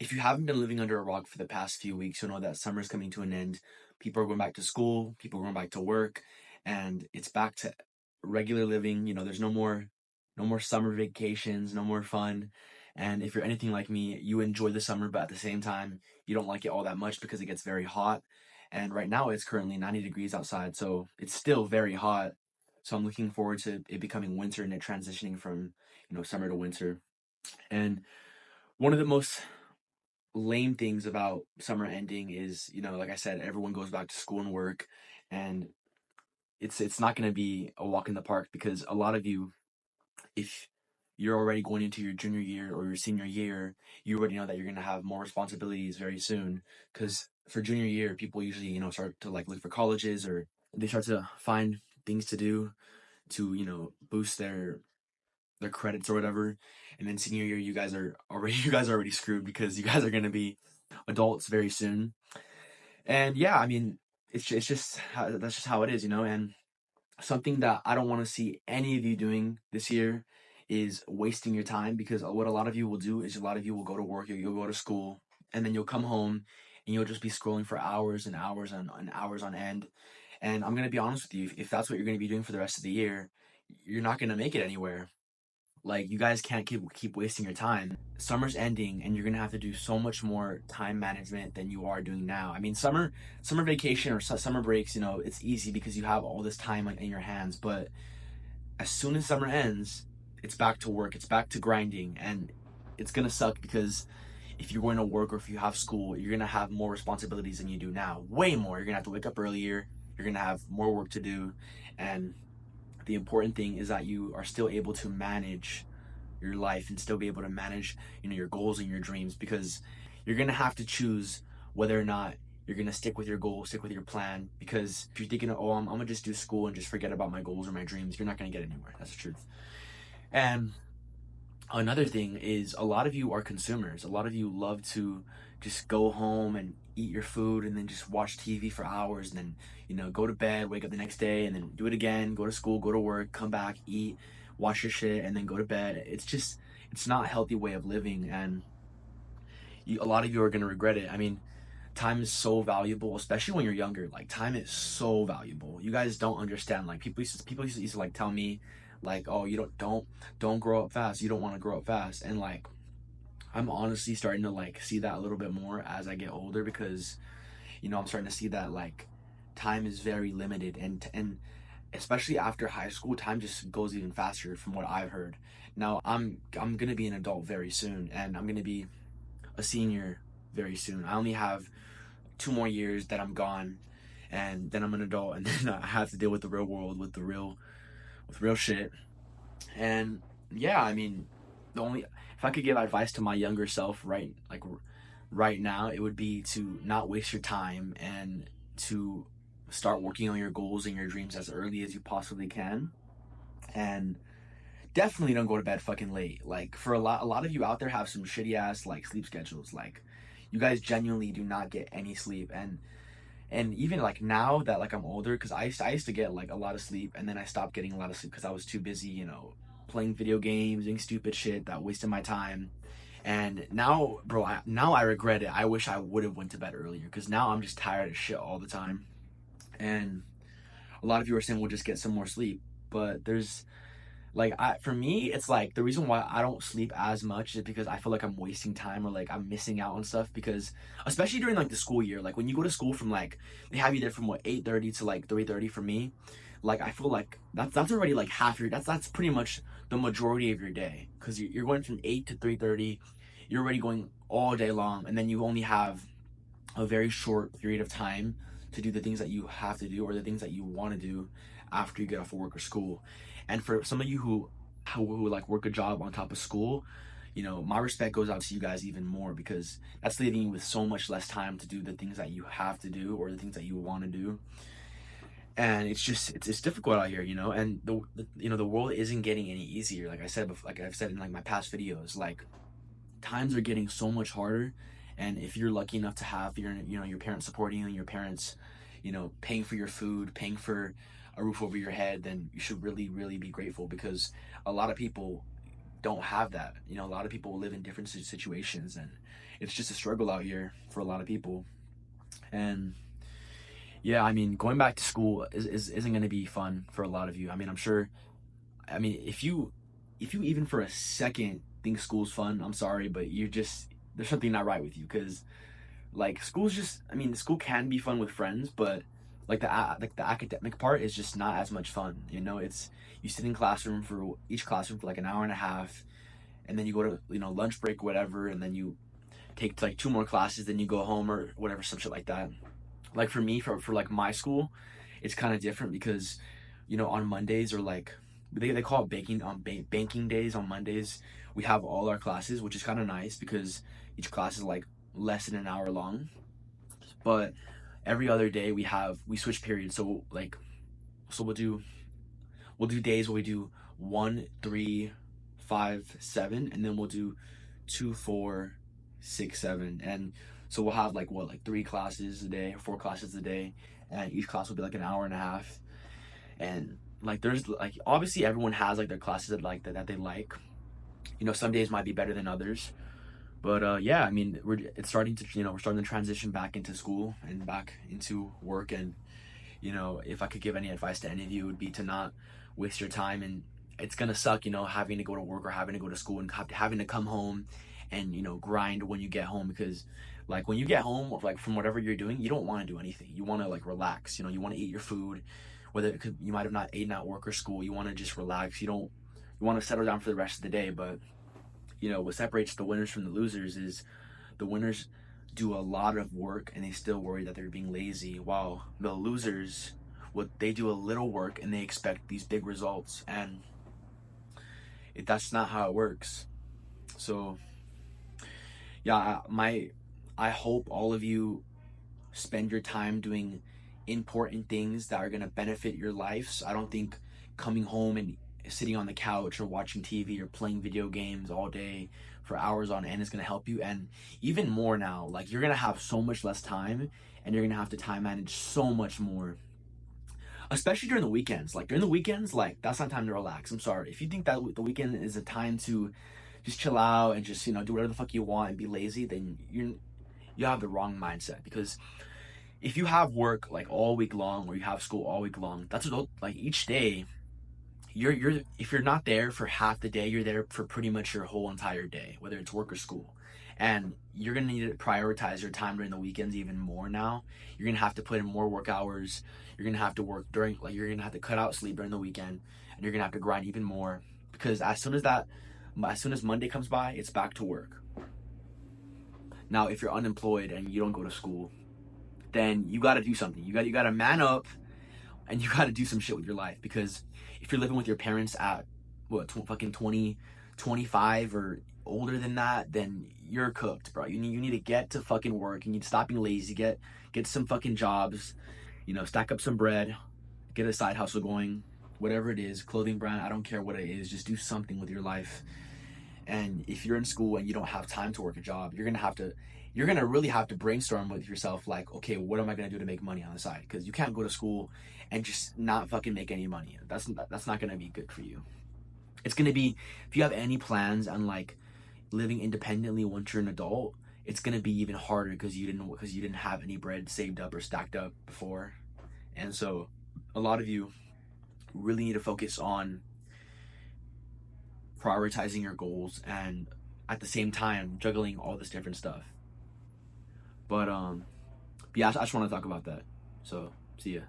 If you haven't been living under a rock for the past few weeks, you'll know that summer's coming to an end. People are going back to school, people are going back to work, and it's back to regular living. There's no more summer vacations, no more fun. And if you're anything like me, you enjoy the summer, but at the same time, you don't like it all that much because it gets very hot. And right now it's currently 90 degrees outside, so it's still very hot. So I'm looking forward to it becoming winter and it transitioning from, summer to winter. And one of the most lame things about summer ending is, like I said, everyone goes back to school and work, and it's not going to be a walk in the park because a lot of you, if you're already going into your junior year or your senior year, you already know that you're going to have more responsibilities very soon. Because for junior year, people usually, start to like look for colleges, or they start to find things to do to, boost their credits or whatever. And then senior year, you guys are already you guys are already screwed because you guys are going to be adults very soon. And yeah, I mean, it's just that's just how it is. And something that I don't want to see any of you doing this year is wasting your time, because what a lot of you will do is a lot of you will go to work, you'll go to school, and then you'll come home and you'll just be scrolling for hours and hours and hours on end. And I'm gonna be honest with you, if that's what you're gonna be doing for the rest of the year, you're not gonna make it anywhere. Like, you guys can't keep wasting your time. Summer's ending and you're gonna have to do so much more time management than you are doing now. I mean, summer vacation or summer breaks, it's easy because you have all this time in your hands. But as soon as summer ends, it's back to work, it's back to grinding, and it's gonna suck because if you're going to work or if you have school, you're gonna have more responsibilities than you do now. Way more. You're gonna have to wake up earlier, you're gonna have more work to do. And the important thing is that you are still able to manage your life and still be able to manage, your goals and your dreams, because you're going to have to choose whether or not you're going to stick with your goal, stick with your plan. Because if you're thinking, oh, I'm going to just do school and just forget about my goals or my dreams, you're not going to get anywhere. That's the truth. And another thing is, a lot of you are consumers. A lot of you love to just go home and eat your food and then just watch TV for hours, and then, go to bed, wake up the next day, and then do it again, go to school, go to work, come back, eat, wash your shit, and then go to bed. It's not a healthy way of living, and a lot of you are going to regret it. I mean, time is so valuable, especially when you're younger. Like, time is so valuable. You guys don't understand. Like, people used to like tell me, like, oh, you don't grow up fast. You don't want to grow up fast. And like, I'm honestly starting to like see that a little bit more as I get older, because I'm starting to see that like time is very limited, and especially after high school, time just goes even faster from what I've heard. Now I'm gonna be an adult very soon, and I'm gonna be a senior very soon. I only have 2 more years that I'm gone, and then I'm an adult, and then I have to deal with the real world, with real shit. And yeah, I mean, the only if I could give advice to my younger self, right now, it would be to not waste your time and to start working on your goals and your dreams as early as you possibly can. And definitely don't go to bed fucking late. Like, for a lot of you out there have some shitty ass like sleep schedules. Like, you guys genuinely do not get any sleep. And even like now that like I'm older, because I used to get like a lot of sleep, and then I stopped getting a lot of sleep because I was too busy, playing video games, doing stupid shit that wasted my time. And now, bro, now I regret it. I wish I would have went to bed earlier, because now I'm just tired of shit all the time. And a lot of you are saying we'll just get some more sleep, but there's like, for me, it's like the reason why I don't sleep as much is because I feel like I'm wasting time, or like I'm missing out on stuff. Because especially during like the school year, like when you go to school from like, they have you there from what, 8:30 to like 3:30 for me. Like, I feel like that's already like half your that's pretty much the majority of your day, because you're going from 8 to 3:30. You're already going all day long, and then you only have a very short period of time to do the things that you have to do, or the things that you want to do after you get off of work or school. And for some of you who like work a job on top of school, my respect goes out to you guys even more, because that's leaving you with so much less time to do the things that you have to do, or the things that you want to do. And it's just it's difficult out here, and the world isn't getting any easier. Like I said before, like I've said in like my past videos, like, times are getting so much harder. And if you're lucky enough to have your parents supporting you, and your parents, paying for your food, paying for a roof over your head, then you should really, really be grateful, because a lot of people don't have that. A lot of people live in different situations, and it's just a struggle out here for a lot of people. And yeah, I mean, going back to school isn't going to be fun for a lot of you. I mean, I'm sure. I mean, if you even for a second think school's fun, I'm sorry, but you're just, there's something not right with you, because like school's just, I mean, school can be fun with friends, but like the academic part is just not as much fun. You know, it's, you sit in classroom for each classroom for like an hour and a half, and then you go to, you know, lunch break, whatever, and then you take like two more classes, then you go home or whatever, some shit like that. Like for me, for like my school, it's kind of different because, you know, on Mondays, or like they call it banking days. On Mondays we have all our classes, which is kind of nice because each class is like less than an hour long. But every other day we switch periods. So like, so we'll do days where we do 1, 3, 5, 7, and then we'll do 2, 4, 6, 7. And so we'll have like what, like 3 classes a day or 4 classes a day, and each class will be like an hour and a half. And like there's like, obviously everyone has like their classes that like that they like. You know, some days might be better than others. But yeah, I mean, it's starting to, you know, we're starting to transition back into school and back into work. And you know, if I could give any advice to any of you, it would be to not waste your time. And it's gonna suck, you know, having to go to work or having to go to school and having to come home and, you know, grind when you get home. Because like when you get home, like from whatever you're doing, you don't want to do anything. You want to like relax. You know, you want to eat your food, whether it could, you might have not eaten at work or school. You want to just relax. You want to settle down for the rest of the day. But you know, what separates the winners from the losers is the winners do a lot of work and they still worry that they're being lazy, while the losers, what they do a little work and they expect these big results. And that's not how it works. So yeah, I hope all of you spend your time doing important things that are going to benefit your lives. I don't think coming home and sitting on the couch or watching TV or playing video games all day for hours on end is going to help you. And even more now, like you're going to have so much less time and you're going to have to time manage so much more, especially during the weekends. Like during the weekends, like that's not time to relax. I'm sorry. If you think that the weekend is a time to just chill out and just, you know, do whatever the fuck you want and be lazy, then you have the wrong mindset. Because if you have work like all week long, or you have school all week long, that's what, like each day you're if you're not there for half the day, you're there for pretty much your whole entire day, whether it's work or school. And you're gonna need to prioritize your time during the weekends even more now. You're gonna have to put in more work hours. You're gonna have to work during, like you're gonna have to cut out sleep during the weekend, and you're gonna have to grind even more. Because as soon as Monday comes by, it's back to work. Now, if you're unemployed and you don't go to school, then you got to do something. You got to man up, and you got to do some shit with your life. Because if you're living with your parents at what, fucking 20, 25 or older than that, then you're cooked, bro. You need to get to fucking work. You need to stop being lazy. Get some fucking jobs. You know, stack up some bread. Get a side hustle going. Whatever it is, clothing brand, I don't care what it is. Just do something with your life. And if you're in school and you don't have time to work a job, you're gonna really have to brainstorm with yourself, like, okay, what am I gonna do to make money on the side? Because you can't go to school and just not fucking make any money. That's not gonna be good for you. It's gonna be, if you have any plans on like living independently once you're an adult, it's gonna be even harder because you didn't have any bread saved up or stacked up before. And so a lot of you really need to focus on prioritizing your goals and at the same time juggling all this different stuff. But yeah, I just want to talk about that. So see ya.